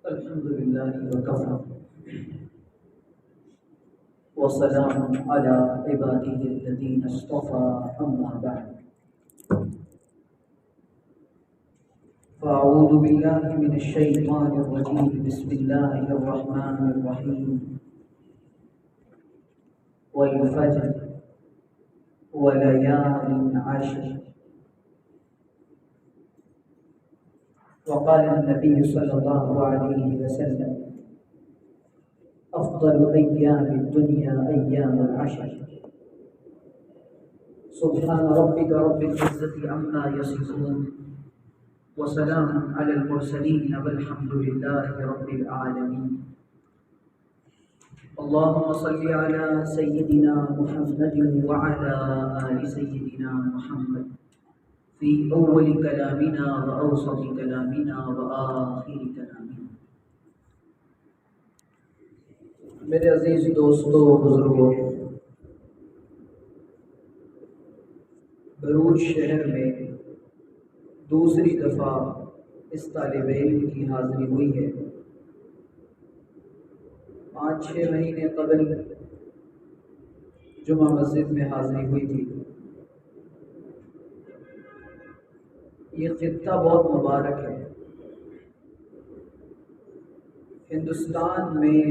الحمد لله وكفى وسلام على عباده الذين اصطفى أما بعد فأعوذ بالله من الشيطان الرجيم بسم الله الرحمن الرحيم والفجر وليال عشر وقال النبي صلى الله عليه وسلم أفضل أيام الدنيا أيام العشر سبحان ربك رب العزة عما يصفون وسلام على المرسلين والحمد لله رب العالمين اللهم صل على سيدنا محمد وعلى آل سيدنا محمد في أول كلامنا وأوسط كلامنا وآخر كلامنا. میرے عزیز دوستو بزرگوں، بھروچ شہر میں دوسری دفعہ اس طالب علم کی حاضری ہوئی ہے. 5-6 مہینے قبل جمعہ مسجد میں حاضری ہوئی تھی. یہ خطہ بہت مبارک ہے. ہندوستان میں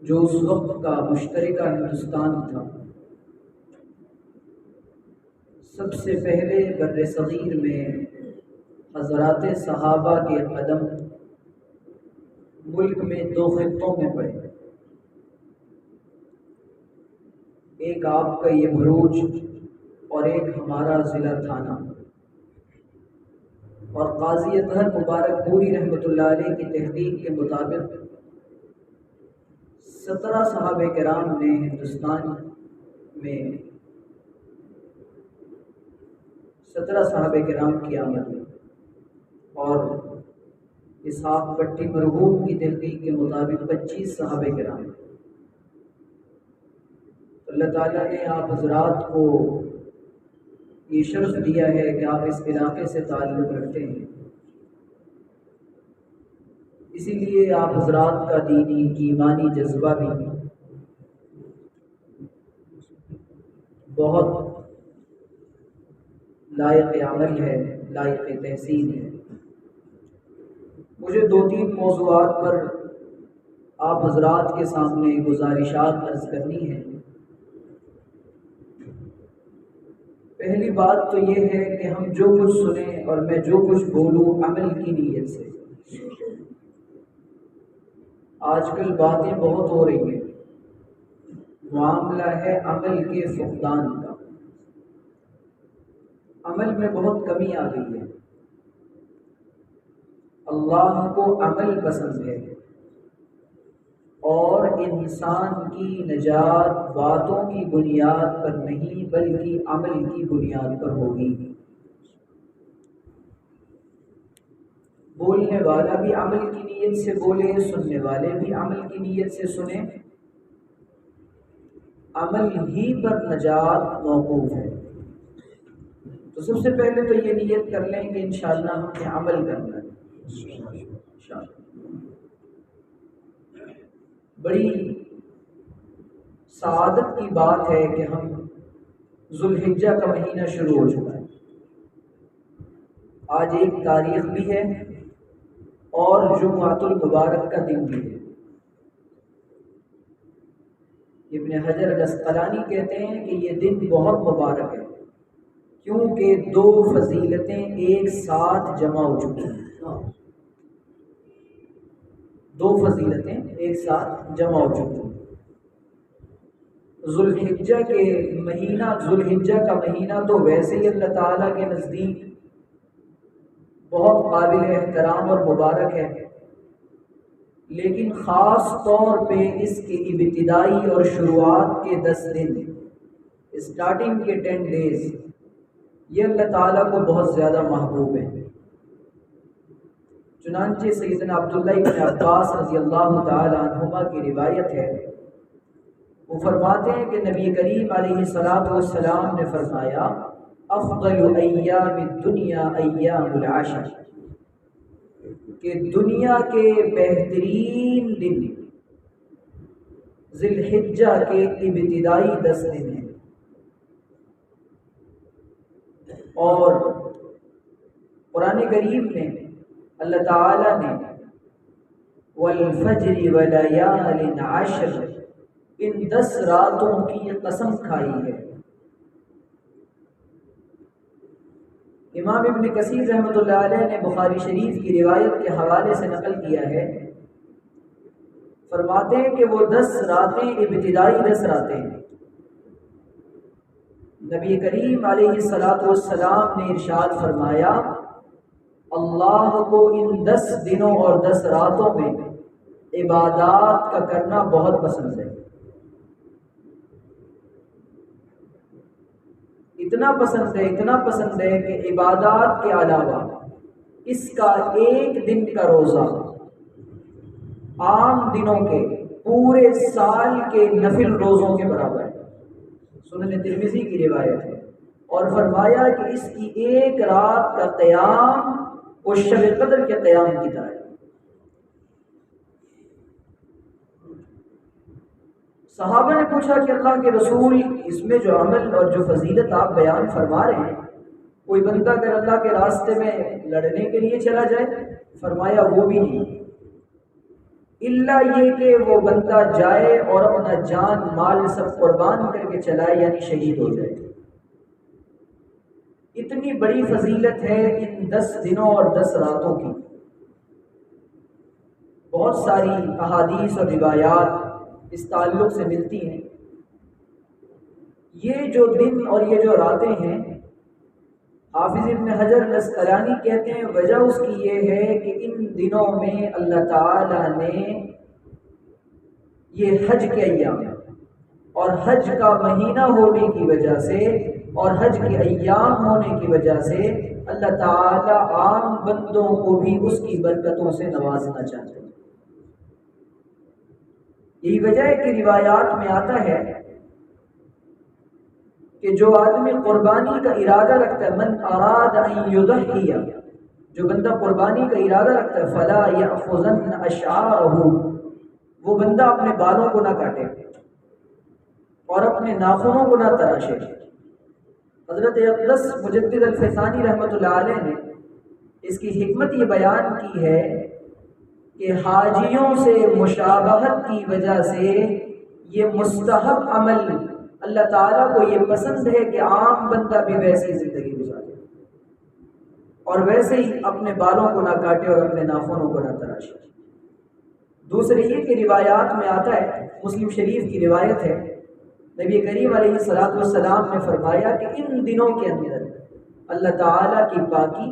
جو اس وقت کا مشترکہ ہندوستان تھا، سب سے پہلے بر صغیر میں حضرات صحابہ کے قدم ملک میں 2 خطوں میں پڑے. ایک آپ کا یہ بھروچ اور ایک ہمارا ضلع تھانہ. اور قاضی اطہر مبارک پوری رحمۃ اللہ علیہ کی تحقیق کے مطابق 17 صحابہ کرام نے ہندوستان میں 17 صحابہ کرام کی آمد ہوئی. اور اسحاق پٹی مرحوم کی تحقیق کے مطابق 25 صحابہ کرام. اللہ تعالیٰ نے آپ حضرات کو یہ شرف دیا ہے کہ آپ اس علاقے سے تعلق رکھتے ہیں. اسی لیے آپ حضرات کا دینی ایمانی جذبہ بھی بہت لائق عمل ہے، لائق تحسین ہے. مجھے 2-3 موضوعات پر آپ حضرات کے سامنے گزارشات عرض کرنی ہے. پہلی بات تو یہ ہے کہ ہم جو کچھ سنیں اور میں جو کچھ بولوں عمل کی نیت سے. آج کل باتیں بہت ہو رہی ہیں، معاملہ ہے عمل کے فقدان کا. عمل میں بہت کمی آ گئی ہے. اللہ کو عمل پسند ہے اور انسان کی نجات باتوں کی بنیاد پر نہیں بلکہ عمل کی بنیاد پر ہوگی. بولنے والا بھی عمل کی نیت سے بولے، سننے والے بھی عمل کی نیت سے سنیں. عمل ہی پر نجات موقوف ہے. تو سب سے پہلے تو یہ نیت کر لیں کہ انشاءاللہ ہم نے عمل کرنا ہے. بڑی سعادت کی بات ہے کہ ہم ذوالحجہ کا مہینہ شروع ہو چکا ہے. آج ایک تاریخ بھی ہے اور جمعۃ المبارک کا دن بھی ہے. ابن حجر العسقلانی کہتے ہیں کہ یہ دن بہت مبارک ہے کیونکہ 2 فضیلتیں ایک ساتھ جمع ہو چکی ہیں. 2 فضیلتیں ایک ساتھ جمع ہو چکی ہیں. ذوالحجہ کا مہینہ تو ویسے ہی اللہ تعالیٰ کے نزدیک بہت قابل احترام اور مبارک ہے، لیکن خاص طور پہ اس کے ابتدائی اور شروعات کے 10 دن، اسٹارٹنگ کے 10 ڈیز، یہ اللہ تعالیٰ کو بہت زیادہ محبوب ہے. چنانچہ سیدنا عبداللہ بن عباس رضی اللہ تعالی عنہما کی روایت ہے، وہ فرماتے ہیں کہ نبی کریم علیہ السلام نے فرمایا افضل ایام الدنیا ایام العشر. کہ دنیا کے بہترین دن ذی الحجہ کے ابتدائی 10 دن ہیں، اور قرآن کریم میں اللہ تعالی نے والفجر ولیال عشر ان 10 راتوں کی قسم کھائی ہے۔ امام ابن کثیر رحمۃ اللہ علیہ نے بخاری شریف کی روایت کے حوالے سے نقل کیا ہے، فرماتے ہیں کہ وہ 10 راتیں ابتدائی 10 راتیں ہیں۔ نبی کریم علیہ الصلاۃ والسلام نے ارشاد فرمایا، اللہ کو ان 10 دنوں اور 10 راتوں میں عبادات کا کرنا بہت پسند ہے۔ اتنا پسند ہے کہ عبادات کے علاوہ اس کا ایک دن کا روزہ عام دنوں کے پورے سال کے نفل روزوں کے برابر ہے۔ سنن ترمذی کی روایت ہے، اور فرمایا کہ اس کی ایک رات کا قیام وہ شب قدر کے قیام کی طرح ہے۔ صحابہ نے پوچھا کہ اللہ کے رسول، اس میں جو عمل اور جو فضیلت آپ بیان فرما رہے ہیں، کوئی بندہ اگر اللہ کے راستے میں لڑنے کے لیے چلا جائے، فرمایا وہ بھی نہیں، الا یہ کہ وہ بندہ جائے اور اپنا جان مال سب قربان کر کے چلائے، یعنی شہید ہو جائے۔ اتنی بڑی فضیلت ہے ان 10 دنوں اور 10 راتوں کی۔ بہت ساری احادیث اور روایات اس تعلق سے ملتی ہیں۔ یہ جو دن اور یہ جو راتیں ہیں، حافظ ابن حجر الاسقلانی کہتے ہیں وجہ اس کی یہ ہے کہ ان دنوں میں اللہ تعالی نے یہ حج کے ایام اور حج کا مہینہ ہونے کی وجہ سے اور حج کے ایام ہونے کی وجہ سے اللہ تعالی عام بندوں کو بھی اس کی برکتوں سے نوازنا چاہتے ہیں۔ یہی وجہ ہے کہ روایات میں آتا ہے کہ جو آدمی قربانی کا ارادہ رکھتا ہے، من اراد ان یضحی، جو بندہ قربانی کا ارادہ رکھتا ہے، فلا یأخذن اشعارہ، وہ بندہ اپنے بالوں کو نہ کاٹے اور اپنے ناخنوں کو نہ تراشے۔ حضرت اقدس مجدد الفیضانی رحمۃ اللہ علیہ نے اس کی حکمت یہ بیان کی ہے کہ حاجیوں سے مشابہت کی وجہ سے یہ مستحب عمل اللہ تعالیٰ کو یہ پسند ہے کہ عام بندہ بھی ویسی زندگی گزارے اور ویسے ہی اپنے بالوں کو نہ کاٹے اور اپنے ناخنوں کو نہ تراشے۔ دوسرے یہ کہ روایات میں آتا ہے، مسلم شریف کی روایت ہے، نبی کریم علیہ الصلوۃ والسلام نے فرمایا کہ ان دنوں کے اندر اللہ تعالیٰ کی پاکی،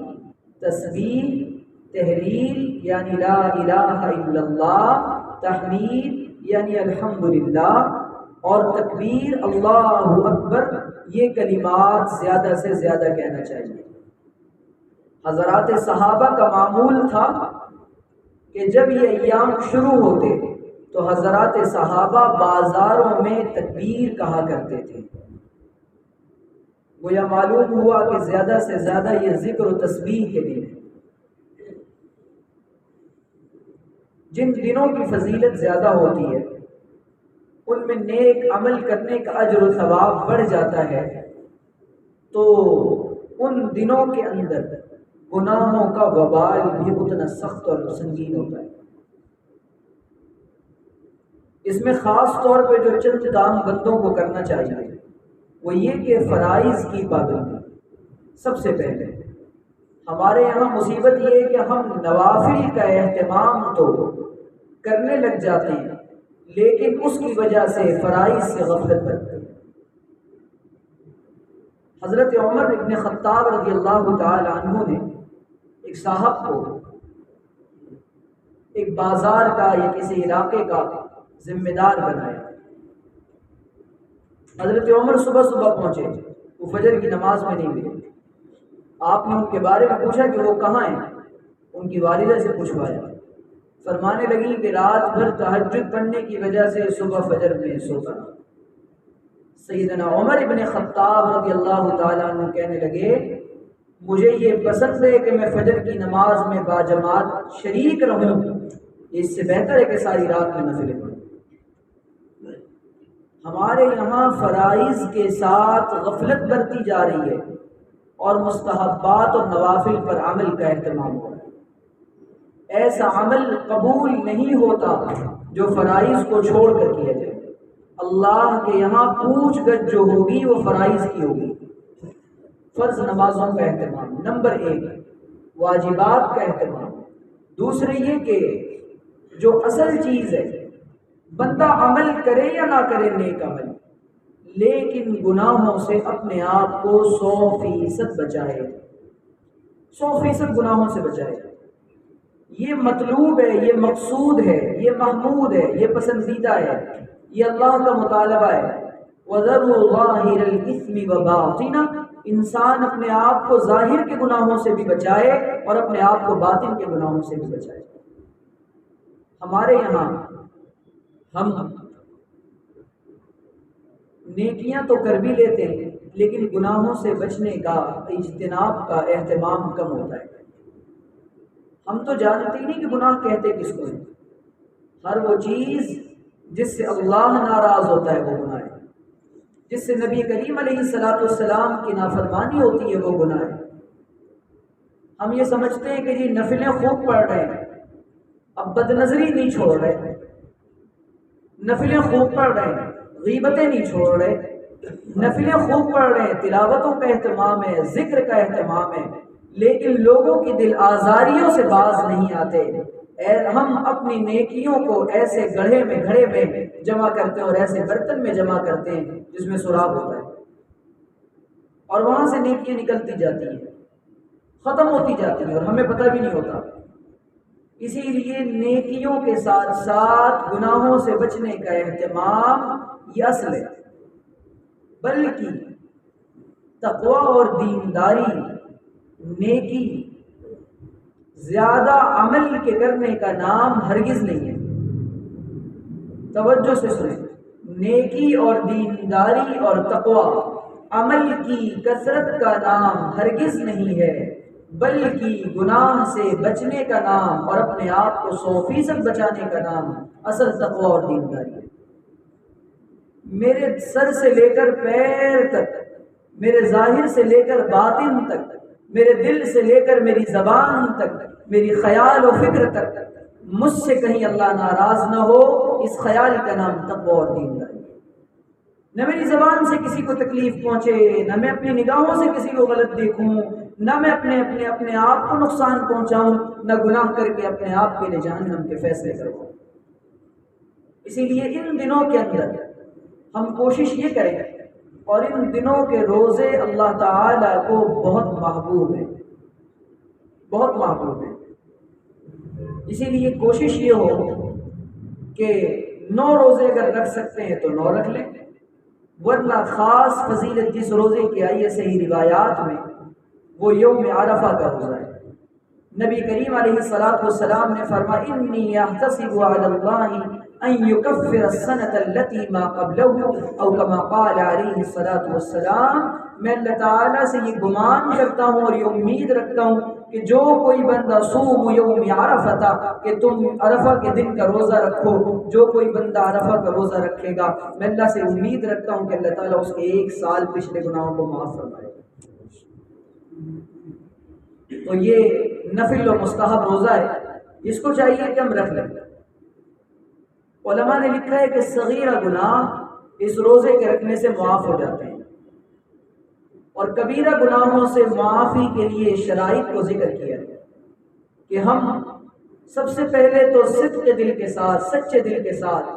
تسبیح، تحلیل یعنی لا الہ الا اللہ، تحمید یعنی الحمدللہ، اور تکبیر اللہ اکبر، یہ کلمات زیادہ سے زیادہ کہنا چاہیے۔ حضرات صحابہ کا معمول تھا کہ جب یہ ایام شروع ہوتے تو حضرات صحابہ بازاروں میں تکبیر کہا کرتے تھے۔ گویا معلوم ہوا کہ زیادہ سے زیادہ یہ ذکر و تسبیح کے دن ہے۔ جن دنوں کی فضیلت زیادہ ہوتی ہے ان میں نیک عمل کرنے کا اجر و ثواب بڑھ جاتا ہے، تو ان دنوں کے اندر گناہوں کا وبال بھی اتنا سخت اور سنگین ہوتا ہے۔ اس میں خاص طور پہ جو چند کام بندوں کو کرنا چاہیے وہ یہ کہ فرائض کی پابندی۔ سب سے پہلے ہمارے یہاں مصیبت یہ ہے کہ ہم نوافل کا اہتمام تو کرنے لگ جاتے ہیں لیکن اس کی وجہ سے فرائض سے غفلت کرتے ہیں۔ حضرت عمر ابن خطاب رضی اللہ تعالی عنہ نے ایک صاحب کو ایک بازار کا یا کسی علاقے کا ذمہ دار بنایا۔ حضرت عمر صبح صبح پہنچے، وہ فجر کی نماز میں نہیں ملے۔ آپ نے ان کے بارے میں پوچھا کہ وہ کہاں ہیں، ان کی والدہ سے پوچھوایا، فرمانے لگی کہ رات بھر تہجد پڑھنے کی وجہ سے صبح فجر میں سوتا۔ سیدنا عمر ابن خطاب رضی اللہ تعالیٰ عنہ کہنے لگے مجھے یہ پسند ہے کہ میں فجر کی نماز میں باجماعت شریک رہوں، اس سے بہتر ہے کہ ساری رات میں نفلیں پڑھوں۔ ہمارے یہاں فرائض کے ساتھ غفلت برتی جا رہی ہے اور مستحبات اور نوافل پر عمل کا اہتمام ہو رہا ہے۔ ایسا عمل قبول نہیں ہوتا جو فرائض کو چھوڑ کر کیا جائے۔ اللہ کے یہاں پوچھ گچھ جو ہوگی وہ فرائض کی ہوگی۔ فرض نمازوں کا اہتمام، نمبر 1 واجبات کا اہتمام۔ دوسرے یہ کہ جو اصل چیز ہے، بندہ عمل کرے یا نہ کرے نیک عمل، لیکن گناہوں سے اپنے آپ کو 100% بچائے، 100% گناہوں سے بچائے۔ یہ مطلوب ہے، یہ مقصود ہے، یہ محمود ہے، یہ پسندیدہ ہے، یہ اللہ کا مطالبہ ہے۔ وَذَرُوا ظَاهِرَ الْإِثْمِ وَبَاطِنَهُ، انسان اپنے آپ کو ظاہر کے گناہوں سے بھی بچائے اور اپنے آپ کو باطن کے گناہوں سے بھی بچائے۔ ہمارے یہاں ہم نیکیاں تو کر بھی لیتے ہیں، لیکن گناہوں سے بچنے کا، اجتناب کا اہتمام کم ہوتا ہے۔ ہم تو جانتے ہی نہیں کہ گناہ کہتے کس کو ہیں۔ ہر وہ چیز جس سے اللہ ناراض ہوتا ہے وہ گناہ ہے، جس سے نبی کریم علیہ السلام کی نافرمانی ہوتی ہے وہ گناہ ہے۔ ہم یہ سمجھتے ہیں کہ جی نفلیں خوب پڑھ رہے ہیں، اب بد نظری نہیں چھوڑ رہے، نفلیں خوب پڑھ رہے ہیں، غیبتیں نہیں چھوڑ رہے، نفلیں خوب پڑھ رہے ہیں، تلاوتوں کا اہتمام ہے، ذکر کا اہتمام ہے، لیکن لوگوں کی دل آزاریوں سے باز نہیں آتے۔ ہم اپنی نیکیوں کو ایسے گڑھے میں جمع کرتے ہیں اور ایسے برتن میں جمع کرتے ہیں جس میں سوراخ ہوتا ہے، اور وہاں سے نیکیاں نکلتی جاتی ہیں، ختم ہوتی جاتی ہیں اور ہمیں پتہ بھی نہیں ہوتا۔ اسی لیے نیکیوں کے ساتھ ساتھ گناہوں سے بچنے کا اہتمام یہ اصل ہے، بلکہ تقویٰ اور دینداری، نیکی زیادہ عمل کے کرنے کا نام ہرگز نہیں ہے۔ توجہ سے سنیں، نیکی اور دینداری اور تقویٰ عمل کی کثرت کا نام ہرگز نہیں ہے، بلکہ گناہ سے بچنے کا نام اور اپنے آپ کو 100% بچانے کا نام اصل تقویٰ اور دینداری ہے۔ میرے سر سے لے کر پیر تک، میرے ظاہر سے لے کر باطن تک، میرے دل سے لے کر میری زبان تک، میری خیال و فکر تک مجھ سے کہیں اللہ ناراض نہ ہو، اس خیال کا نام تقویٰ اور دینداری۔ نہ میری زبان سے کسی کو تکلیف پہنچے، نہ میں اپنی نگاہوں سے کسی کو غلط دیکھوں، نہ میں اپنے آپ کو نقصان پہنچاؤں، نہ گناہ کر کے اپنے آپ کے لیے جہنم کے فیصلے کروں۔ اسی لیے ان دنوں کے اندر ہم کوشش یہ کریں، اور ان دنوں کے روزے اللہ تعالیٰ کو بہت محبوب ہیں، بہت محبوب ہیں۔ اسی لیے کوشش یہ ہو کہ 9 روزے اگر رکھ سکتے ہیں تو 9 رکھ لیں، ورنہ خاص فضیلت جس روزے کی آئی ہے صحیح روایات میں وہ یوم عرفہ کا روزہ ہے۔ نبی کریم علیہ السلام نے فرمایا انی احتسب علی اللہ ان یکفر السنة التي ما قبله او كما قال علیہ السلام، میں اللہ تعالیٰ سے یہ گمان کرتا ہوں اور یہ امید رکھتا ہوں کہ جو کوئی بندہ صوم یوم عرفہ، کہ تم عرفہ کے دن کا روزہ رکھو، جو کوئی بندہ عرفہ کا روزہ رکھے گا، میں اللہ سے امید رکھتا ہوں کہ اللہ تعالیٰ اس کے 1 سال پچھلے گناہوں کو معاف فرمائے۔ تو یہ نفل و مستحب روزہ ہے، اس کو چاہیے کہ ہم رکھ لیں۔ علماء نے لکھا ہے کہ صغیرہ گناہ اس روزے کے رکھنے سے معاف ہو جاتے ہیں، اور کبیرہ گناہوں سے معافی کے لیے شرائط کو ذکر کیا ہے کہ ہم سب سے پہلے تو صدق دل کے ساتھ، سچے دل کے ساتھ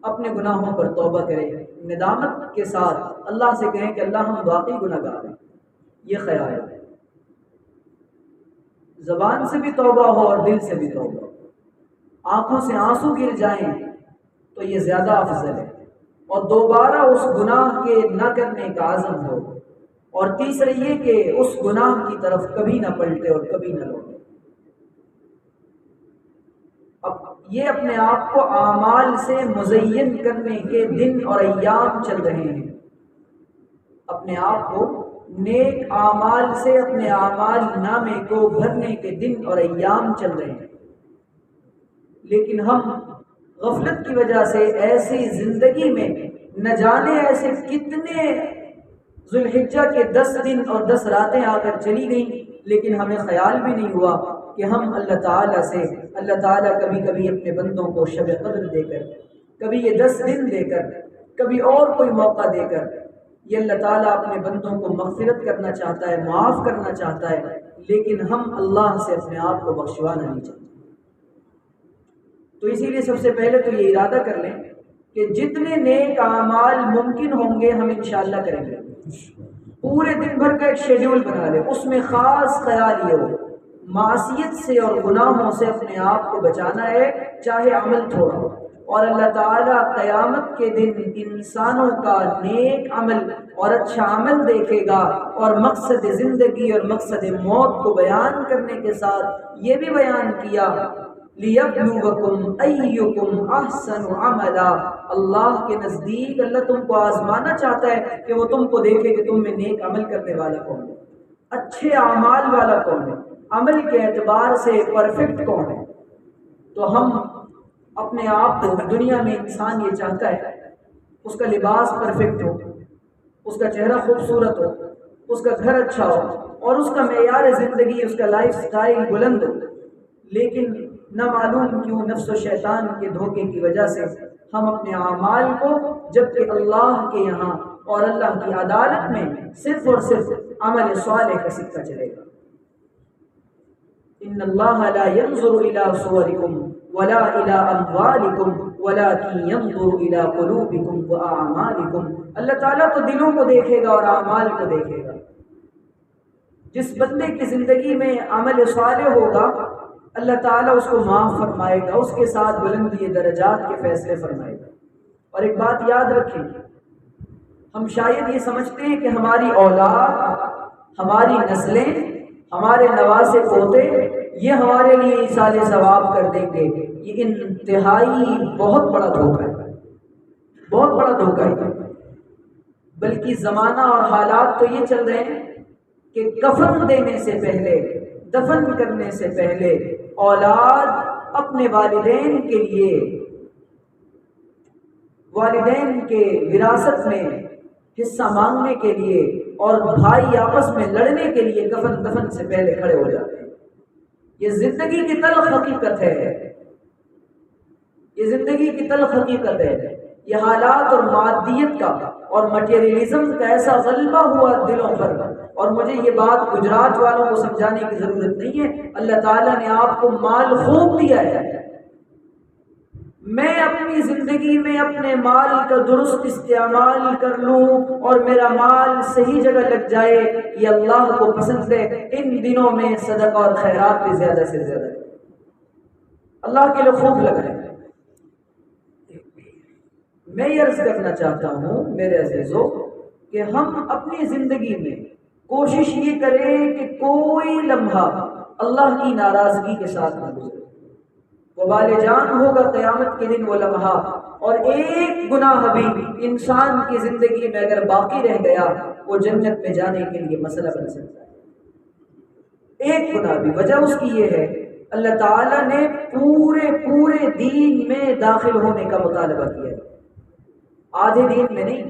اپنے گناہوں پر توبہ کریں، ندامت کے ساتھ اللہ سے کہیں کہ اللہ ہم واقعی گناہگار ہیں، یہ خیال ہے۔ زبان سے بھی توبہ ہو اور دل سے بھی توبہ، آنکھوں سے آنسو گر جائیں تو یہ زیادہ افضل ہے، اور دوبارہ اس گناہ کے نہ کرنے کا عزم ہو، اور تیسرے یہ کہ اس گناہ کی طرف کبھی نہ پلٹے اور کبھی نہ لوٹے۔ اب یہ اپنے آپ کو اعمال سے مزین کرنے کے دن اور ایام چل رہے ہیں، اپنے آپ کو نیک اعمال سے اپنے اعمال نامے کو بھرنے کے دن اور ایام چل رہے ہیں، لیکن ہم غفلت کی وجہ سے ایسی زندگی میں نہ جانے ایسے کتنے ذوالحجہ کے 10 دن اور 10 راتیں آ کر چلی گئیں، لیکن ہمیں خیال بھی نہیں ہوا کہ ہم اللہ تعالیٰ کبھی کبھی اپنے بندوں کو شب قدر دے کر، کبھی یہ 10 دن دے کر، کبھی اور کوئی موقع دے کر، یہ اللہ تعالیٰ اپنے بندوں کو مغفرت کرنا چاہتا ہے، معاف کرنا چاہتا ہے، لیکن ہم اللہ سے اپنے آپ کو بخشوانا نہیں چاہتے۔ تو اسی لیے سب سے پہلے تو یہ ارادہ کر لیں کہ جتنے نیک اعمال ممکن ہوں گے ہم انشاءاللہ کریں گے۔ پورے دن بھر کا ایک شیڈیول بنا لیں، اس میں خاص خیال یہ ہو معصیت سے اور گناہوں سے اپنے آپ کو بچانا ہے، چاہے عمل تھوڑا ہو۔ اور اللہ تعالیٰ قیامت کے دن انسانوں کا نیک عمل اور اچھا عمل دیکھے گا، اور مقصد زندگی اور مقصد موت کو بیان کرنے کے ساتھ یہ بھی بیان کیا لِيَبْلُوَكُمْ أَيُّكُمْ أَحْسَنُ عَمَلًا۔ اللہ کے نزدیک اللہ تم کو آزمانا چاہتا ہے کہ وہ تم کو دیکھے کہ تم میں نیک عمل کرنے والا کون ہے، اچھے اعمال والا کون ہے، عمل کے اعتبار سے پرفیکٹ کون ہے۔ تو ہم اپنے آپ کو، دنیا میں انسان یہ چاہتا ہے اس کا لباس پرفیکٹ ہو، اس کا چہرہ خوبصورت ہو، اس کا گھر اچھا ہو، اور اس کا معیار زندگی، اس کا لائف سٹائل بلند ہو، لیکن نہ معلوم کیوں نفس و شیطان کے دھوکے کی وجہ سے ہم اپنے اعمال کو، جبکہ اللہ کے یہاں اور اللہ کی عدالت میں صرف اور صرف عمل صالح کا سکہ چلے گا۔ ان اللہ لا ينظر الى صورکم ولا الى اموالکم ولكن ينظر الى قلوبکم واعمالکم۔ اللہ تعالیٰ تو دلوں کو دیکھے گا اور اعمال کو دیکھے گا۔ جس بندے کی زندگی میں عمل صالح ہوگا اللہ تعالیٰ اس کو معاف فرمائے گا، اس کے ساتھ بلندی درجات کے فیصلے فرمائے گا۔ اور ایک بات یاد رکھیں، ہم شاید یہ سمجھتے ہیں کہ ہماری اولاد، ہماری نسلیں، ہمارے نواسے پوتے یہ ہمارے لیے ایصال ثواب کر دیں گے۔ یہ انتہائی بہت بڑا دھوکہ ہے، بہت بڑا دھوکہ ہے۔ بلکہ زمانہ اور حالات تو یہ چل رہے ہیں کہ کفن دینے سے پہلے، دفن کرنے سے پہلے اولاد اپنے والدین کے لیے، والدین کے وراثت میں حصہ مانگنے کے لیے اور بھائی آپس میں لڑنے کے لیے کفن دفن سے پہلے کھڑے ہو جاتے ہیں۔ یہ زندگی کی تلخ حقیقت ہے، یہ زندگی کی تلخ حقیقت ہے۔ یہ حالات اور مادیت کا اور مٹیریلزم کا ایسا غلبہ ہوا دلوں پر، اور مجھے یہ بات گجرات والوں کو سمجھانے کی ضرورت نہیں ہے، اللہ تعالیٰ نے آپ کو مال خوب دیا ہے۔ میں اپنی زندگی میں اپنے مال کا درست استعمال کر لوں اور میرا مال صحیح جگہ لگ جائے، یہ اللہ کو پسند ہے۔ ان دنوں میں صدقہ اور خیرات بھی زیادہ سے زیادہ اللہ کے لیے خوب لگائیں۔ میں یہ عرض کرنا چاہتا ہوں میرے عزیزو کہ ہم اپنی زندگی میں کوشش یہ کریں کہ کوئی لمحہ اللہ کی ناراضگی کے ساتھ نہ گزرے۔ وبال جان ہوگا قیامت کے دن وہ لمحہ، اور ایک گناہ بھی انسان کی زندگی میں اگر باقی رہ گیا وہ جنت میں جانے کے لیے مسئلہ بن سکتا ہے۔ ایک گناہ بھی، وجہ اس کی یہ ہے اللہ تعالیٰ نے پورے دین میں داخل ہونے کا مطالبہ کیا ہے۔ آدھے دین میں نہیں،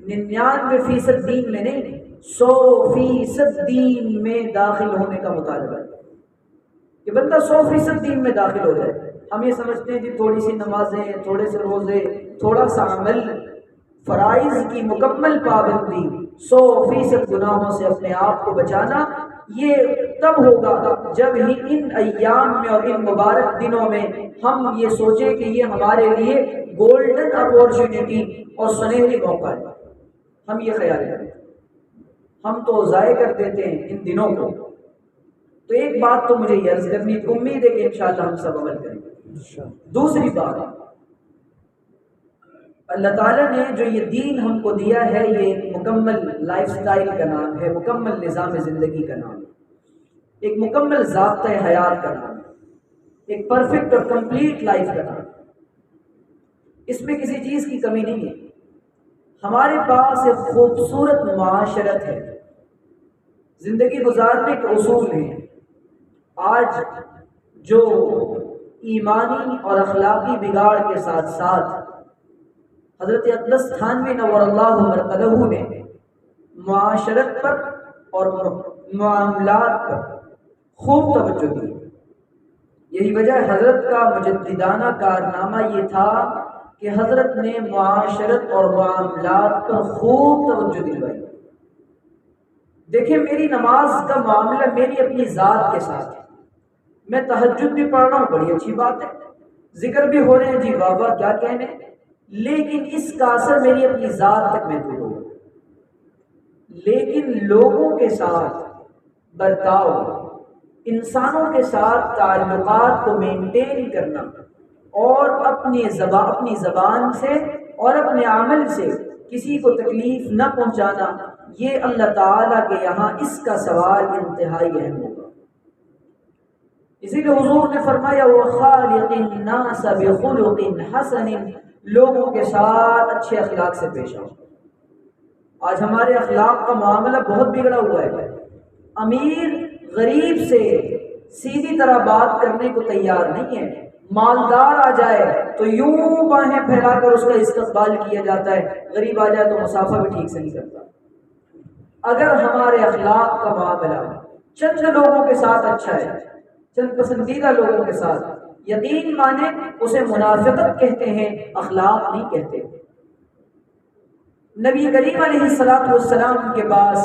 99% دین میں نہیں، 100% دین میں داخل ہونے کا مطالبہ ہے کہ بندہ 100% دین میں داخل ہو جائے۔ ہم یہ سمجھتے ہیں کہ تھوڑی سی نمازیں، تھوڑے سے روزے، تھوڑا سا عمل، فرائض کی مکمل پابندی، 100% گناہوں سے اپنے آپ کو بچانا، یہ تب ہوگا جب ہی ان ایام میں اور ان مبارک دنوں میں ہم یہ سوچیں کہ یہ ہمارے لیے گولڈن اپورچونٹی اور سنہری موقع ہے۔ ہم یہ خیال کریں، ہم تو ضائع کر دیتے ہیں ان دنوں کو۔ تو ایک بات تو مجھے یہ عرض کرنی، امید ہے کہ انشاءاللہ ہم سب عمل کریں گے۔ دوسری بات، اللہ تعالیٰ نے جو یہ دین ہم کو دیا ہے یہ مکمل لائف سٹائل کا نام ہے، مکمل نظام زندگی کا نام ہے، ایک مکمل ضابطۂ حیات کا نام ہے، ایک پرفیکٹ اور کمپلیٹ لائف کا نام ہے۔ اس میں کسی چیز کی کمی نہیں ہے۔ ہمارے پاس ایک خوبصورت معاشرت ہے، زندگی گزارنے کے اصول ہیں۔ آج جو ایمانی اور اخلاقی بگاڑ کے ساتھ ساتھ حضرت اقدس تھانوی نور اللہ مرقدہ نے معاشرت پر اور معاملات پر خوب توجہ دی۔ یہی وجہ حضرت کا مجددانہ کارنامہ یہ تھا کہ حضرت نے معاشرت اور معاملات پر خوب توجہ دلوائی۔ دیکھیں، میری نماز کا معاملہ میری اپنی ذات کے ساتھ ہے۔ میں تہجد بھی پڑھ رہا ہوں، بڑی اچھی بات ہے، ذکر بھی ہو رہے ہیں، جی واہ واہ کیا کہنے، لیکن اس کا اثر میری اپنی ذات تک محدود ہو۔ لیکن لوگوں کے ساتھ برتاؤ، انسانوں کے ساتھ تعلقات کو مینٹین کرنا اور اپنی زبان سے اور اپنے عمل سے کسی کو تکلیف نہ پہنچانا، یہ اللہ تعالیٰ کے یہاں اس کا سوال انتہائی اہم ہوگا۔ اسی لیے حضور نے فرمایا وَخَالِقِ النَّاسَ بِخُلُقٍ حَسَنٍ، لوگوں کے ساتھ اچھے اخلاق سے پیش آؤ۔ آج ہمارے اخلاق کا معاملہ بہت بگڑا ہوا ہے۔ امیر غریب سے سیدھی طرح بات کرنے کو تیار نہیں ہے، مالدار آ جائے تو یوں باہیں پھیلا کر اس کا استقبال کیا جاتا ہے، غریب آ جائے تو مسافہ بھی ٹھیک سے نہیں کرتا۔ اگر ہمارے اخلاق کا معاملہ چند لوگوں کے ساتھ اچھا ہے، چند پسندیدہ لوگوں کے ساتھ، یقین مانے اسے منافقت کہتے ہیں، اخلاق نہیں کہتے۔ نبی کریم علیہ السلام کے پاس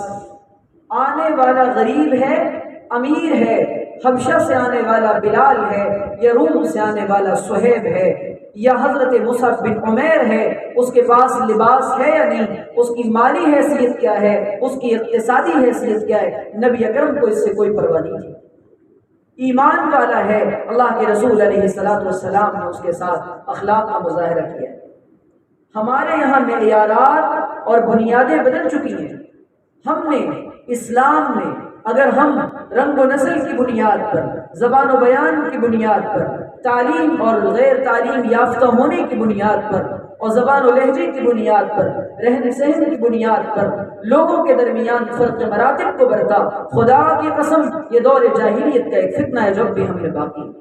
آنے والا غریب ہے، امیر ہے، حبشہ سے آنے والا بلال ہے، یا روم سے آنے والا صہیب ہے، یا حضرت مصعب بن عمیر ہے، اس کے پاس لباس ہے یا نہیں، اس کی مالی حیثیت کیا ہے، اس کی اقتصادی حیثیت کیا ہے، نبی اکرم کو اس سے کوئی پرواہ نہیں تھی۔ ایمان والا ہے، اللہ کے رسول علیہ السلام نے اس کے ساتھ اخلاق کا مظاہرہ کیا۔ ہمارے یہاں معیارات اور بنیادیں بدل چکی ہیں۔ ہم نے اسلام میں اگر ہم رنگ و نسل کی بنیاد پر، زبان و بیان کی بنیاد پر، تعلیم اور غیر تعلیم یافتہ ہونے کی بنیاد پر اور زبان و لہجے کی بنیاد پر، رہن سہن کی بنیاد پر لوگوں کے درمیان فرق مراتب کو برتا، خدا کی قسم یہ دور جاہلیت کا ایک فتنہ ہے جو بھی ہم نے باقی۔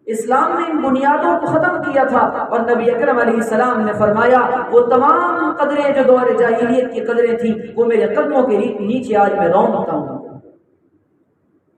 اسلام نے ان بنیادوں کو ختم کیا تھا اور نبی اکرم علیہ السلام نے فرمایا وہ تمام قدریں جو دور جاہلیت کی قدریں تھیں وہ میرے قدموں کے نیچے آج میں رونقتا ہوں۔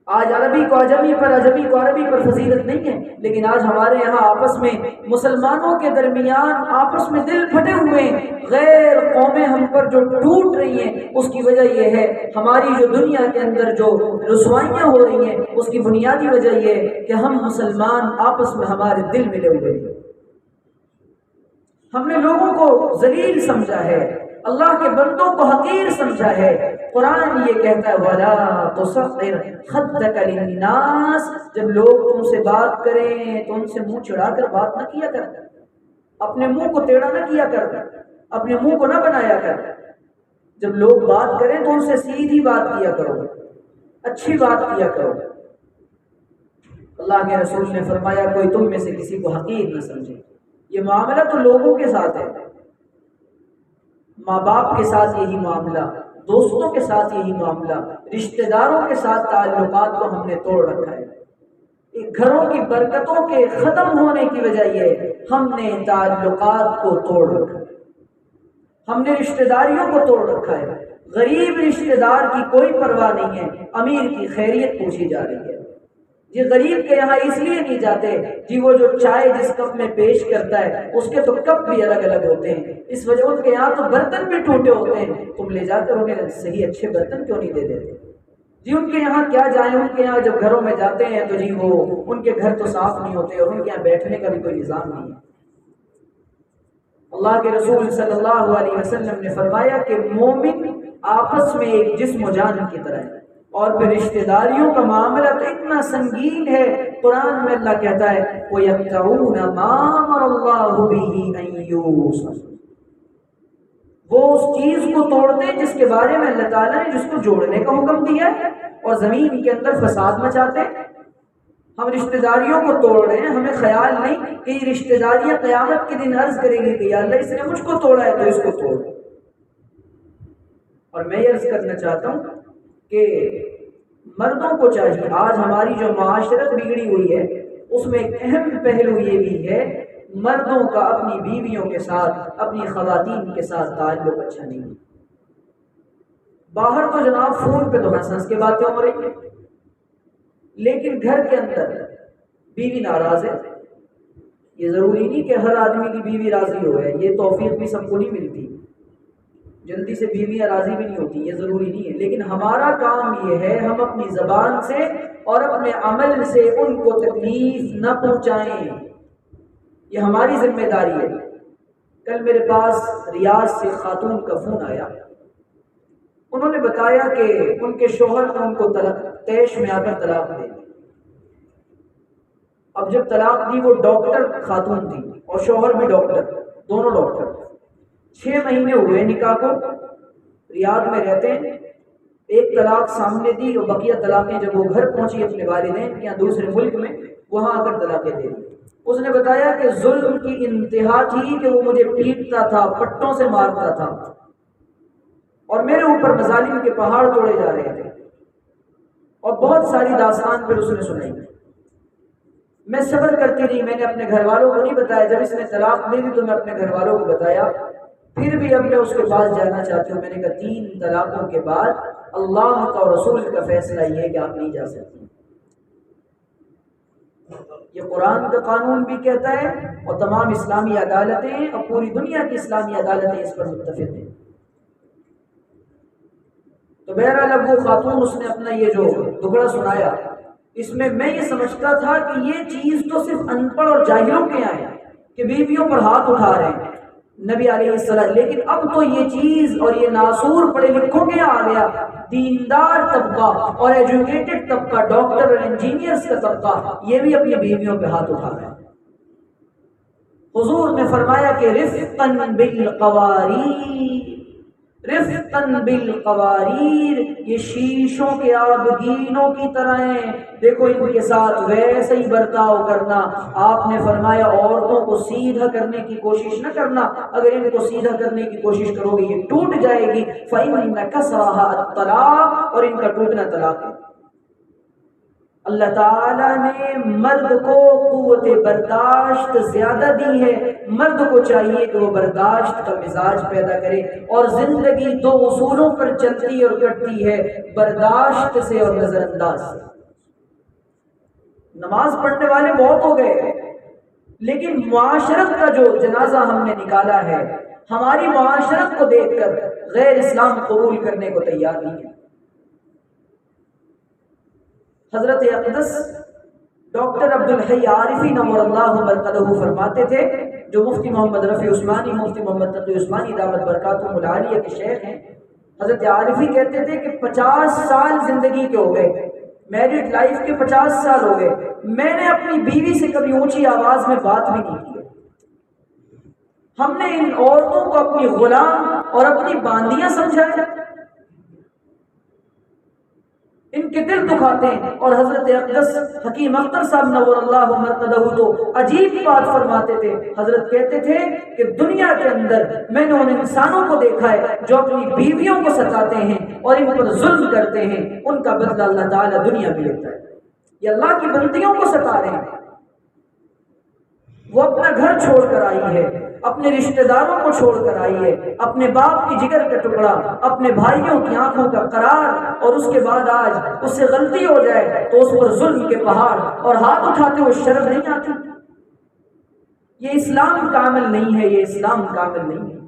آج عربی کو عجمی پر، عجمی کو عربی پر فضیلت نہیں ہے، لیکن آج ہمارے یہاں آپس میں مسلمانوں کے درمیان آپس میں دل پھٹے ہوئے ہیں، غیر قومیں ہم پر جو ٹوٹ رہی ہیں، اس کی وجہ یہ ہے ہماری جو دنیا کے اندر جو رسوائیاں ہو رہی ہیں، اس کی بنیادی وجہ یہ ہے کہ ہم مسلمان آپس میں ہمارے دل ملے ہوئے ہیں۔ ہم نے لوگوں کو ذلیل سمجھا ہے، اللہ کے بندوں کو حقیر سمجھا ہے۔ قرآن یہ کہتا ہے وَلَا تُصَغِّرْ خَدَّكَ لِلنَّاسِ، جب لوگ تم سے بات کریں تو ان سے منہ چڑھا کر بات نہ کیا کر، اپنے منہ کو ٹیڑھا نہ کیا کر، اپنے منہ کو نہ بنایا کر۔ جب لوگ بات کریں تو ان سے سیدھی بات کیا کرو، اچھی بات کیا کرو۔ اللہ کے رسول نے فرمایا کوئی تم میں سے کسی کو حقیر نہ سمجھے۔ یہ معاملہ تو لوگوں کے ساتھ ہے، ماں باپ کے ساتھ یہی معاملہ، دوستوں کے ساتھ یہی معاملہ، رشتہ داروں کے ساتھ تعلقات کو ہم نے توڑ رکھا ہے۔ گھروں کی برکتوں کے ختم ہونے کی وجہ یہ ہم نے تعلقات کو توڑ رکھا ہے، ہم نے رشتہ داریوں کو توڑ رکھا ہے۔ غریب رشتہ دار کی کوئی پرواہ نہیں ہے، امیر کی خیریت پوچھی جا رہی ہے۔ یہ غریب کے یہاں اس لیے نہیں جاتے جی وہ جو چائے جس کپ میں پیش کرتا ہے اس کے تو کپ بھی الگ الگ ہوتے ہیں، اس وجہ ان کے یہاں تو برتن بھی ٹوٹے ہوتے ہیں، تم لے جا کر انہیں صحیح اچھے برتن کیوں نہیں دے دیتے؟ جی ان کے یہاں کیا جائیں، ان کے یہاں جب گھروں میں جاتے ہیں تو جی وہ ان کے گھر تو صاف نہیں ہوتے اور ان کے یہاں بیٹھنے کا بھی کوئی نظام نہیں ہے۔ اللہ کے رسول صلی اللہ علیہ وسلم نے فرمایا کہ مومن آپس میں ایک جسم و جان کی طرح ہے، اور پھر رشتہ داریوں کا معاملہ تو اتنا سنگین ہے، قرآن میں اللہ کہتا ہے وَيَقْطَعُونَ مَا أَمَرَ اللَّهُ بِهِ أَن يُوصَلَ، وہ اس چیز کو توڑتے ہیں جس کے بارے میں اللہ تعالیٰ نے جس کو جوڑنے کا حکم دیا ہے، اور زمین کے اندر فساد مچاتے ہیں۔ ہم رشتہ داریوں کو توڑ رہے ہیں، ہمیں خیال نہیں کہ یہ رشتہ داریاں قیامت کے دن عرض کریں گی کہ یا اللہ اس نے مجھ کو توڑا ہے تو اس کو توڑ۔ اور میں یہ عرض کرنا چاہتا ہوں کہ مردوں کو چاہیے، آج ہماری جو معاشرت بگڑی ہوئی ہے اس میں ایک اہم پہلو یہ بھی ہے، مردوں کا اپنی بیویوں کے ساتھ، اپنی خواتین کے ساتھ تعلق اچھا نہیں ہے۔ باہر تو جناب فون پہ تو ہنس ہنس کے باتیں ہو رہی ہیں، لیکن گھر کے اندر بیوی ناراض ہے۔ یہ ضروری نہیں کہ ہر آدمی کی بیوی راضی ہو ہے، یہ توفیق بھی سب کو نہیں ملتی، جلدی سے بیویاں راضی بھی نہیں ہوتی، یہ ضروری نہیں ہے۔ لیکن ہمارا کام یہ ہے ہم اپنی زبان سے اور اپنے عمل سے ان کو تکلیف نہ پہنچائیں، یہ ہماری ذمہ داری ہے۔ کل میرے پاس ریاض سے خاتون کا فون آیا، انہوں نے بتایا کہ ان کے شوہر نے ان کو طیش میں آ کر طلاق دے دی۔ اب جب طلاق دی، وہ ڈاکٹر خاتون تھی اور شوہر بھی ڈاکٹر، دونوں ڈاکٹر، 6 مہینے ہوئے نکاح کو، ریاض میں رہتے ہیں، ایک طلاق سامنے دی اور بقیہ طلاقیں جب وہ گھر پہنچی اپنے والدین کے دوسرے ملک میں، وہاں آ کر طلاقیں دے دی۔ اس نے بتایا کہ ظلم کی انتہا تھی کہ وہ مجھے پیٹتا تھا، پٹوں سے مارتا تھا اور میرے اوپر مظالم کے پہاڑ توڑے جا رہے تھے، اور بہت ساری داستان پھر اس نے سنائی۔ میں صبر کرتی رہی، میں نے اپنے گھر والوں کو نہیں بتایا، جب اس نے طلاق دے دی تو میں اپنے گھر والوں کو بتایا، پھر بھی اب میں اس کے پاس جانا چاہتی ہوں۔ میں نے کہا 3 طلاقوں کے بعد اللہ کا اور رسول کا فیصلہ یہ ہے کہ آپ نہیں جا سکتی، یہ قرآن کا قانون بھی کہتا ہے اور تمام اسلامی عدالتیں اور پوری دنیا کی اسلامی عدالتیں اس پر متفق ہیں۔ تو بہرحال اب وہ خاتون، اس نے اپنا یہ جو دکڑا سنایا، اس میں یہ سمجھتا تھا کہ یہ چیز تو صرف ان پڑھ اور جاہلوں کے یہاں ہے کہ بیویوں پر ہاتھ اٹھا رہے ہیں نبی علیہ السلام، لیکن اب تو یہ چیز اور یہ ناصور پڑھے لکھوں کے یہاں آ گیا، دیندار طبقہ اور ایجوکیٹڈ طبقہ، ڈاکٹر اور انجینئرز کا طبقہ، یہ بھی اپنی بیویوں پہ ہاتھ اٹھا رہا ہے۔ حضور نے فرمایا کہ رفقاً بالقواریر، رفقاً بالقواریر، یہ شیشوں کے آبگینوں کی طرح ہیں، دیکھو ان کے ساتھ ویسے ہی برتاؤ کرنا۔ آپ نے فرمایا عورتوں کو سیدھا کرنے کی کوشش نہ کرنا، اگر ان کو سیدھا کرنے کی کوشش کرو گے یہ ٹوٹ جائے گی، فَإِنَّ كَسْرَهَا الطَّلَاقُ، اور ان کا ٹوٹنا طلاق ہے۔ اللہ تعالیٰ نے مرد کو قوت برداشت زیادہ دی ہے، مرد کو چاہیے کہ وہ برداشت کا مزاج پیدا کرے، اور زندگی 2 اصولوں پر چلتی اور کٹتی ہے، برداشت سے اور نظر انداز سے۔ نماز پڑھنے والے بہت ہو گئے، لیکن معاشرت کا جو جنازہ ہم نے نکالا ہے، ہماری معاشرت کو دیکھ کر غیر اسلام قبول کرنے کو تیار نہیں ہے۔ حضرت اقدس ڈاکٹر عبدالحی عارفی نور اللہ مرقدہ فرماتے تھے، جو مفتی محمد رفیع عثمانی، مفتی محمد تقی عثمانی دامت برکاتہم العالیہ کے شیخ ہیں، حضرت عارفی کہتے تھے کہ 50 سال زندگی کے ہو گئے، میرڈ لائف کے 50 سال ہو گئے، میں نے اپنی بیوی سے کبھی اونچی آواز میں بات بھی نہیں کی۔ ہم نے ان عورتوں کو اپنی غلام اور اپنی باندیاں سمجھا ہے، ان کے دل دکھاتے ہیں۔ اور حضرت اقدس حکیم اختر صاحب نور اللہ مرقدہ تو عجیب بات فرماتے تھے، حضرت کہتے تھے کہ دنیا کے اندر میں نے ان انسانوں کو دیکھا ہے جو اپنی بیویوں کو ستاتے ہیں اور ان پر ظلم کرتے ہیں، ان کا بدلہ اللہ تعالیٰ دنیا میں لیتا ہے۔ یہ اللہ کی بندیوں کو ستا رہے ہیں، وہ اپنا گھر چھوڑ کر آئی ہے، اپنے رشتہ داروں کو چھوڑ کر آئی ہے، اپنے باپ کی جگر کا ٹکڑا، اپنے بھائیوں کی آنکھوں کا قرار، اور اس کے بعد آج اس سے غلطی ہو جائے تو اس پر ظلم کے پہاڑ اور ہاتھ اٹھاتے ہوئے شرم نہیں آتی۔ یہ اسلام کا عمل نہیں ہے، یہ اسلام کا عمل نہیں ہے۔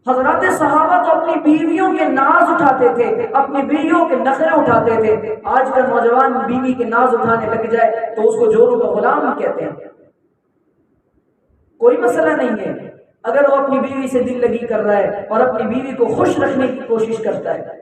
حضرات صحابہ تو اپنی بیویوں کے ناز اٹھاتے تھے، اپنی بیویوں کے نخرے اٹھاتے تھے۔ آج کا نوجوان بیوی کے ناز اٹھانے لگ جائے تو اس کو جوروں کا غلام کہتے ہیں۔ کوئی مسئلہ نہیں ہے اگر وہ اپنی بیوی سے دل لگی کر رہا ہے اور اپنی بیوی کو خوش رکھنے کی کوشش کرتا ہے،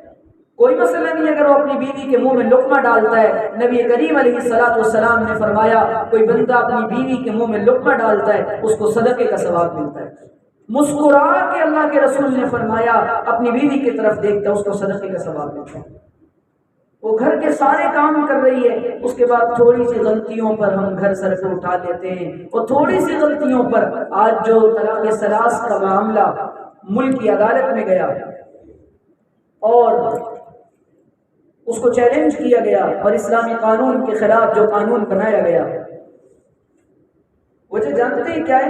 کوئی مسئلہ نہیں اگر وہ اپنی بیوی کے منہ میں لقمہ ڈالتا ہے۔ نبی کریم علیہ السلام نے فرمایا کوئی بندہ اپنی بیوی کے منہ میں لقمہ ڈالتا ہے اس کو صدقے کا ثواب ملتا ہے۔ مسکرا کے اللہ کے رسول نے فرمایا اپنی بیوی کی طرف دیکھتا ہے اس کو صدقے کا ثواب ملتا ہے۔ وہ گھر کے سارے کام کر رہی ہے، اس کے بعد تھوڑی سی غلطیوں پر ہم گھر سر پہ اٹھا لیتے ہیں، اور تھوڑی سی غلطیوں پر آج جو طلاق ثلاث کا معاملہ ملک کی عدالت میں گیا اور اس کو چیلنج کیا گیا اور اسلامی قانون کے خلاف جو قانون بنایا گیا، وجہ جانتے ہیں کیا ہے؟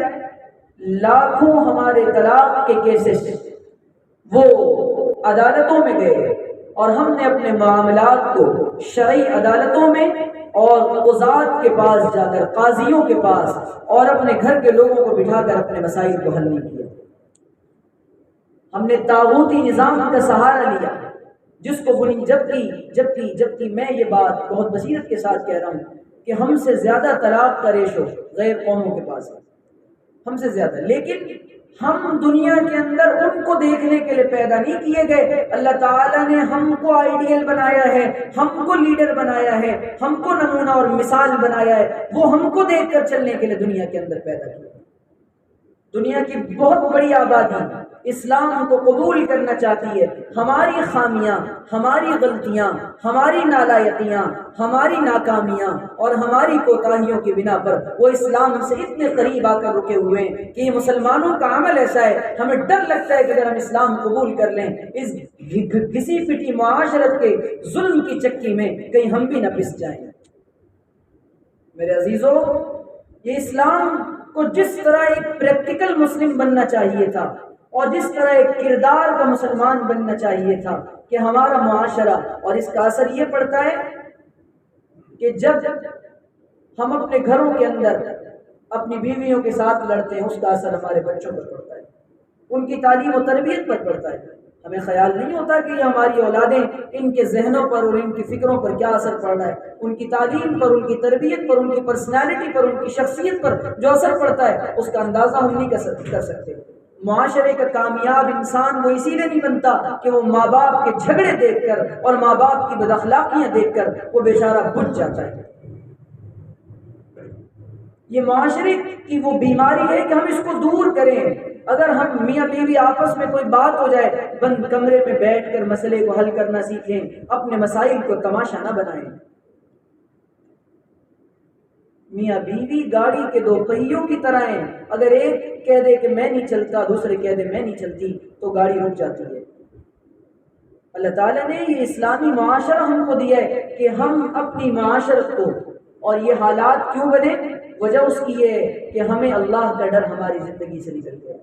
لاکھوں ہمارے طلاق کے کیسز وہ عدالتوں میں گئے اور ہم نے اپنے معاملات کو شرعی عدالتوں میں اور قضات کے پاس جا کر، قاضیوں کے پاس اور اپنے گھر کے لوگوں کو بٹھا کر اپنے مسائل کو حل نہیں کیا۔ ہم نے طاغوتی نظام کا سہارا لیا، جس کو جبکہ میں یہ بات بہت بصیرت کے ساتھ کہہ رہا ہوں کہ ہم سے زیادہ طلاق کا ریشو غیر قوموں کے پاس ہے، ہم سے زیادہ، لیکن ہم دنیا کے اندر ان کو دیکھنے کے لیے پیدا نہیں کیے گئے۔ اللہ تعالیٰ نے ہم کو آئیڈیل بنایا ہے، ہم کو لیڈر بنایا ہے، ہم کو نمونہ اور مثال بنایا ہے، وہ ہم کو دیکھ کر چلنے کے لیے دنیا کے اندر پیدا کیا۔ دنیا کی بہت بڑی آبادی اسلام کو قبول کرنا چاہتی ہے، ہماری خامیاں، ہماری غلطیاں، ہماری نالائقیاں، ہماری ناکامیاں اور ہماری کوتاہیوں کی بنا پر وہ اسلام سے اتنے قریب آ کر رکے ہوئے ہیں کہ یہ مسلمانوں کا عمل ایسا ہے، ہمیں ڈر لگتا ہے کہ اگر ہم اسلام قبول کر لیں اس گھسی پٹی معاشرت کے ظلم کی چکی میں کہیں ہم بھی نہ پس جائیں۔ میرے عزیزوں، یہ اسلام کو جس طرح ایک پریکٹیکل مسلم بننا چاہیے تھا اور جس طرح ایک کردار کا مسلمان بننا چاہیے تھا کہ ہمارا معاشرہ، اور اس کا اثر یہ پڑتا ہے کہ جب ہم اپنے گھروں کے اندر اپنی بیویوں کے ساتھ لڑتے ہیں، اس کا اثر ہمارے بچوں پر پڑتا ہے، ان کی تعلیم و تربیت پر پڑتا ہے۔ ہمیں خیال نہیں ہوتا کہ یہ ہماری اولادیں، ان کے ذہنوں پر اور ان کی فکروں پر کیا اثر پڑ رہا ہے، ان کی تعلیم پر، ان کی تربیت پر، ان کی پرسنالٹی پر، ان کی شخصیت پر جو اثر پڑتا ہے اس کا اندازہ ہم نہیں کر سکتے۔ معاشرے کا کامیاب انسان وہ اسی لیے نہیں بنتا کہ وہ ماں باپ کے جھگڑے دیکھ کر اور ماں باپ کی بد اخلاقیاں دیکھ کر وہ بیچارہ بجھ جاتا ہے۔ یہ معاشرے کی وہ بیماری ہے کہ ہم اس کو دور کریں۔ اگر ہم میاں بیوی آپس میں کوئی بات ہو جائے، بند کمرے میں بیٹھ کر مسئلے کو حل کرنا سیکھیں، اپنے مسائل کو تماشا نہ بنائیں۔ میاں بیوی گاڑی کے دو پہیوں کی طرح ہیں، اگر ایک کہہ دے کہ میں نہیں چلتا، دوسرے کہہ دے میں نہیں چلتی، تو گاڑی رک جاتی ہے۔ اللہ تعالیٰ نے یہ اسلامی معاشرہ ہم کو دیا ہے کہ ہم اپنی معاشرت کو، اور یہ حالات کیوں بنے؟ وجہ اس کی یہ ہے کہ ہمیں اللہ کا ڈر ہماری زندگی سے نکل گیا۔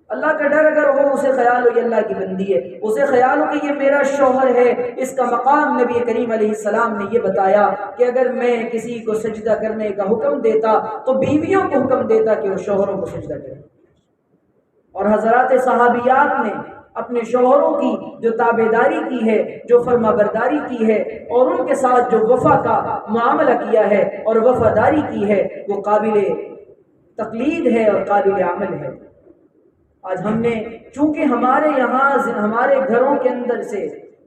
اللہ کا ڈر اگر ہو، اسے خیال ہو یہ اللہ کی بندی ہے، اسے خیال ہو کہ یہ میرا شوہر ہے، اس کا مقام نبی کریم علیہ السلام نے یہ بتایا کہ اگر میں کسی کو سجدہ کرنے کا حکم دیتا تو بیویوں کو حکم دیتا کہ وہ شوہروں کو سجدہ کریں۔ اور حضرات صحابیات نے اپنے شوہروں کی جو تابعداری کی ہے، جو فرما برداری کی ہے، اور ان کے ساتھ جو وفا کا معاملہ کیا ہے اور وفاداری کی ہے، وہ قابل تقلید ہے اور قابل عمل ہے۔ آج ہم نے چونکہ ہمارے یہاں ہمارے گھروں کے اندر سے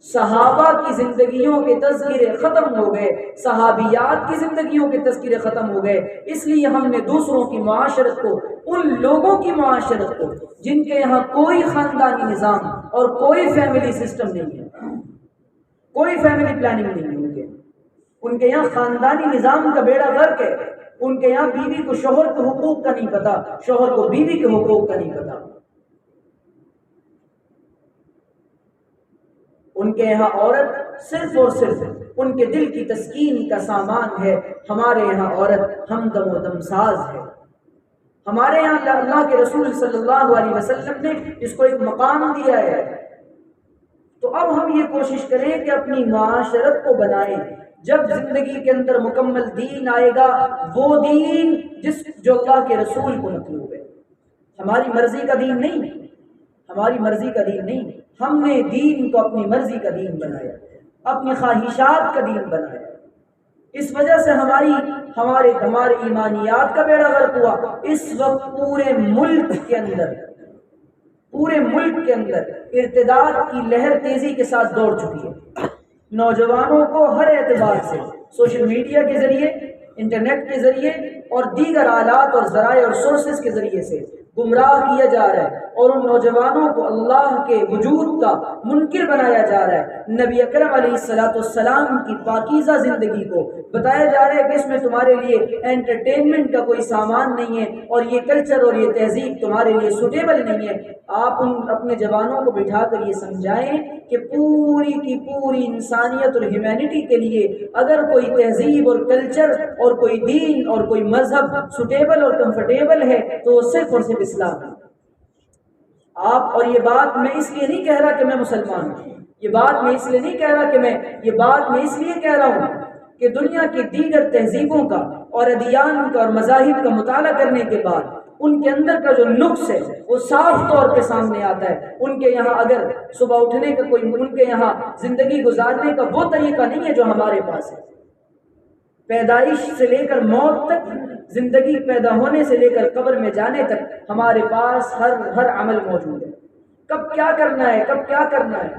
صحابہ کی زندگیوں کے تذکرے ختم ہو گئے، صحابیات کی زندگیوں کے تذکرے ختم ہو گئے، اس لیے ہم نے دوسروں کی معاشرت کو، ان لوگوں کی معاشرت کو جن کے یہاں کوئی خاندانی نظام اور کوئی فیملی سسٹم نہیں ہے، کوئی فیملی پلاننگ نہیں ہے، ان کے یہاں خاندانی نظام کا بیڑا غرق ہے، ان کے یہاں بیوی کو شوہر کے حقوق کا نہیں پتا، شوہر کو بیوی کے حقوق کا نہیں پتا، ان کے یہاں عورت صرف اور صرف ان کے دل کی تسکین کا سامان ہے، ہمارے یہاں عورت ہمدم و دمساز ہے۔ ہمارے یہاں اللہ کے رسول صلی اللہ علیہ وسلم نے اس کو ایک مقام دیا ہے۔ تو اب ہم یہ کوشش کریں کہ اپنی معاشرت کو بنائیں۔ جب زندگی کے اندر مکمل دین آئے گا، وہ دین جو اللہ کے رسول کو مطلوب ہے، ہماری مرضی کا دین نہیں، ہماری مرضی کا دین نہیں، ہم نے دین کو اپنی مرضی کا دین بنایا، اپنی خواہشات کا دین بنایا۔ اس وجہ سے ہمارے ایمانیات کا بیڑا غرق ہوا۔ اس وقت پورے ملک کے اندر ارتداد کی لہر تیزی کے ساتھ دوڑ چکی ہے۔ نوجوانوں کو ہر اعتبار سے سوشل میڈیا کے ذریعے، انٹرنیٹ کے ذریعے اور دیگر آلات اور ذرائع اور سورسز کے ذریعے سے گمراہ کیا جا رہا ہے اور ان نوجوانوں کو اللہ کے وجود کا منکر بنایا جا رہا ہے۔ نبی اکرم علیہ السلام کی پاکیزہ زندگی کو بتایا جا رہا ہے کہ اس میں تمہارے لیے انٹرٹینمنٹ کا کوئی سامان نہیں ہے اور یہ کلچر اور یہ تہذیب تمہارے لیے سوٹیبل نہیں ہے۔ آپ اپنے جوانوں کو بٹھا کر یہ سمجھائیں کہ پوری کی پوری انسانیت اور ہیومینٹی کے لیے اگر کوئی تہذیب اور کلچر اور کوئی دین اور کوئی مذہب سوٹیبل اور کمفرٹیبل ہے تو وہ صرف اور صرف اسلام ہے۔ آپ اور یہ بات میں اس لیے نہیں کہہ رہا کہ میں مسلمان ہوں، یہ بات میں اس لیے نہیں کہہ رہا کہ یہ بات میں اس لیے کہہ رہا ہوں کہ دنیا کی دیگر تہذیبوں کا اور ادیان کا اور مذاہب کا مطالعہ کرنے کے بعد ان کے اندر کا جو نقص ہے وہ صاف طور پہ سامنے آتا ہے۔ ان کے یہاں اگر صبح اٹھنے کا کوئی، ان کے یہاں زندگی گزارنے کا وہ طریقہ نہیں ہے جو ہمارے پاس ہے۔ پیدائش سے لے کر موت تک، زندگی پیدا ہونے سے لے کر قبر میں جانے تک ہمارے پاس ہر عمل موجود ہے، کب کیا کرنا ہے، کب کیا کرنا ہے۔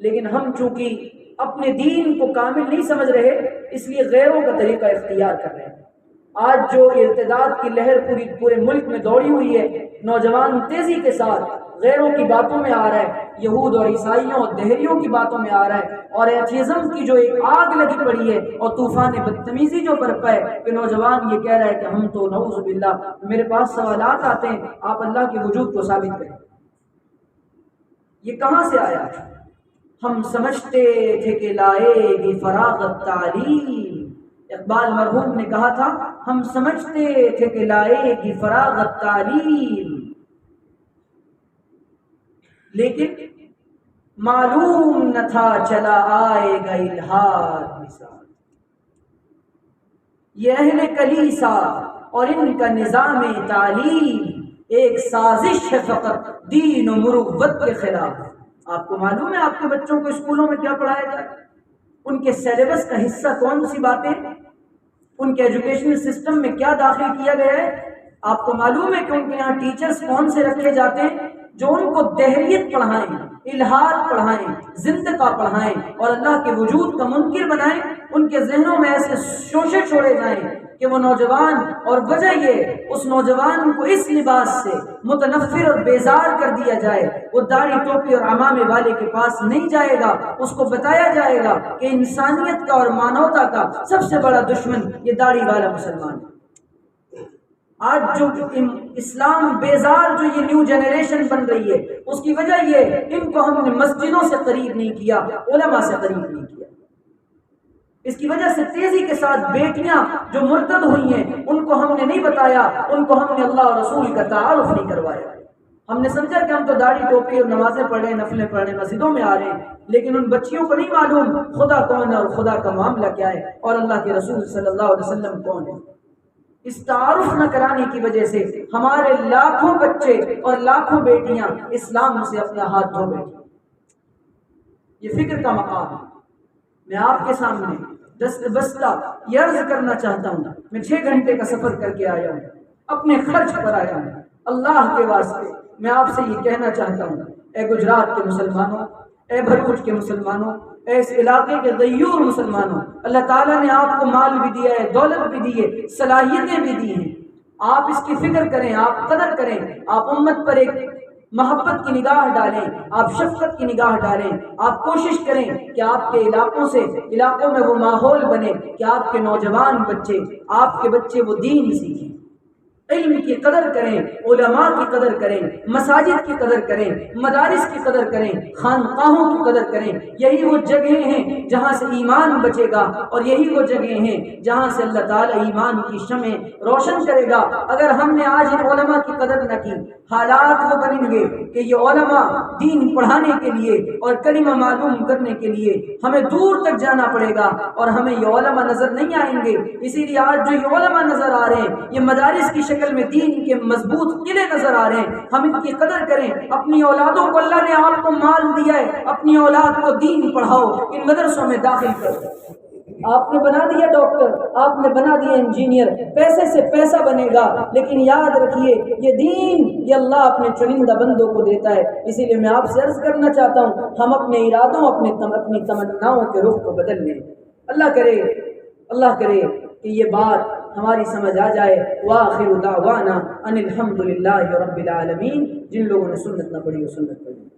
لیکن ہم چونکہ اپنے دین کو کامل نہیں سمجھ رہے اس لیے غیروں کا طریقہ اختیار کر رہے ہیں۔ آج جو ارتداد کی لہر پورے ملک میں دوڑی ہوئی ہے، نوجوان تیزی کے ساتھ غیروں کی باتوں میں آ رہا ہے، یہود اور عیسائیوں اور دہریوں کی باتوں میں آ رہا ہے، اور ایتھیزم کی جو ایک آگ لگی پڑی ہے اور طوفان بدتمیزی جو برپا ہے کہ نوجوان یہ کہہ رہا ہے کہ ہم تو نعوذ باللہ، میرے پاس سوالات آتے ہیں، آپ اللہ کے وجود کو ثابت کریں۔ یہ کہاں سے آیا؟ ہم سمجھتے تھے کہ لائے گی فراغت تعلیم، اقبال مرحوم نے کہا تھا ہم سمجھتے تھے کہ لائے گی فراغت تعلیم، لیکن معلوم نہ تھا چلا آئے گا الہاد مثال۔ یہ اہل کلیسا اور ان کا نظام تعلیم ایک سازش ہے فقط دین و مروت کے خلاف۔ آپ کو معلوم ہے آپ کے بچوں کو اسکولوں میں کیا پڑھایا جائے؟ ان کے سیلیبس کا حصہ کون سی باتیں، ان کے ایجوکیشنل سسٹم میں کیا داخل کیا گیا ہے؟ آپ کو معلوم ہے کہ ان کے یہاں ٹیچرز کون سے رکھے جاتے ہیں جو ان کو دہریت پڑھائیں، الہاد پڑھائیں، زندقہ پڑھائیں اور اللہ کے وجود کا منکر بنائیں؟ ان کے ذہنوں میں ایسے شوشے چھوڑے جائیں کہ وہ نوجوان، اور وجہ یہ اس نوجوان کو اس لباس سے متنفر اور بیزار کر دیا جائے، وہ داڑھی ٹوپی اور عمامے والے کے پاس نہیں جائے گا، اس کو بتایا جائے گا کہ انسانیت کا اور مانوتا کا سب سے بڑا دشمن یہ داڑھی والا مسلمان ہے۔ آج جو اسلام بیزار جو یہ نیو جنریشن بن رہی ہے اس کی وجہ یہ ان کو ہم نے مسجدوں سے قریب نہیں کیا، علماء سے قریب نہیں کیا۔ اس کی وجہ سے تیزی کے ساتھ بیٹیاں جو مرتد ہوئی ہیں ان کو ہم نے نہیں بتایا، ان کو ہم نے اللہ اور رسول کا تعارف نہیں کروایا۔ ہم نے سمجھا کہ ہم تو داڑھی ٹوپی اور نمازیں پڑھ رہے ہیں، نفلیں پڑھ رہے ہیں، مسجدوں میں آ رہے ہیں، لیکن ان بچیوں کو نہیں معلوم خدا کون ہے اور خدا کا معاملہ کیا ہے اور اللہ کے رسول صلی اللہ علیہ وسلم کون ہے۔ اس تعارف نہ کرانے کی وجہ سے ہمارے لاکھوں بچے اور لاکھوں بیٹیاں اسلام سے اپنا ہاتھ دھو بیٹھی۔ یہ فکر کا مقام ہے۔ میں آپ کے سامنے دست بستہ یہ عرض کرنا چاہتا ہوں، میں 6 گھنٹے کا سفر کر کے آیا ہوں، اپنے خرچ پر آیا ہوں، اللہ کے واسطے میں آپ سے یہ کہنا چاہتا ہوں، اے گجرات کے مسلمانوں، اے بھروچ کے مسلمانوں، اے اس علاقے کے غیور مسلمانوں، اللہ تعالیٰ نے آپ کو مال بھی دیا ہے، دولت بھی دی ہے، صلاحیتیں بھی دی ہیں، آپ اس کی فکر کریں، آپ قدر کریں، آپ امت پر ایک محبت کی نگاہ ڈالیں، آپ شفقت کی نگاہ ڈالیں، آپ کوشش کریں کہ آپ کے علاقوں میں وہ ماحول بنے کہ آپ کے نوجوان بچے، آپ کے بچے وہ دین سیکھیں، علم کی قدر کریں، علماء کی قدر کریں، مساجد کی قدر کریں، مدارس کی قدر کریں، خانقاہوں کی قدر کریں۔ یہی وہ جگہیں ہیں جہاں سے ایمان بچے گا اور یہی وہ جگہیں ہیں جہاں سے اللہ تعالیٰ ایمان کی شمع روشن کرے گا۔ اگر ہم نے آج ان علماء کی قدر نہ کی، حالات وہ بنیں گے کہ یہ علماء دین پڑھانے کے لیے اور کلمہ معلوم کرنے کے لیے ہمیں دور تک جانا پڑے گا اور ہمیں یہ علماء نظر نہیں آئیں گے۔ اسی لیے آج جو یہ علماء نظر آ رہے ہیں یہ مدارس کی شکل میں دین کے مضبوط قلعے نظر آ رہے ہیں، ہم ان کی قدر کریں۔ اپنی اولادوں کو، اللہ نے آپ کو مال دیا ہے، اپنی اولاد کو دین پڑھاؤ، ان مدرسوں میں داخل کرو۔ آپ نے بنا دیا ڈاکٹر، آپ نے بنا دیا انجینئر، پیسے سے پیسہ بنے گا، لیکن یاد رکھیے یہ دین یہ اللہ اپنے چنندہ بندوں کو دیتا ہے۔ اسی لیے میں آپ سے عرض کرنا چاہتا ہوں ہم اپنے ارادوں، اپنی تمناؤں کے رخ کو بدل لیں۔ اللہ کرے کہ یہ بات ہماری سمجھ آ جائے۔ وآخر دعوانا ان الحمد للہ رب العالمین۔ جن لوگوں نے سنت نہ پڑھی وہ سنت پڑھی۔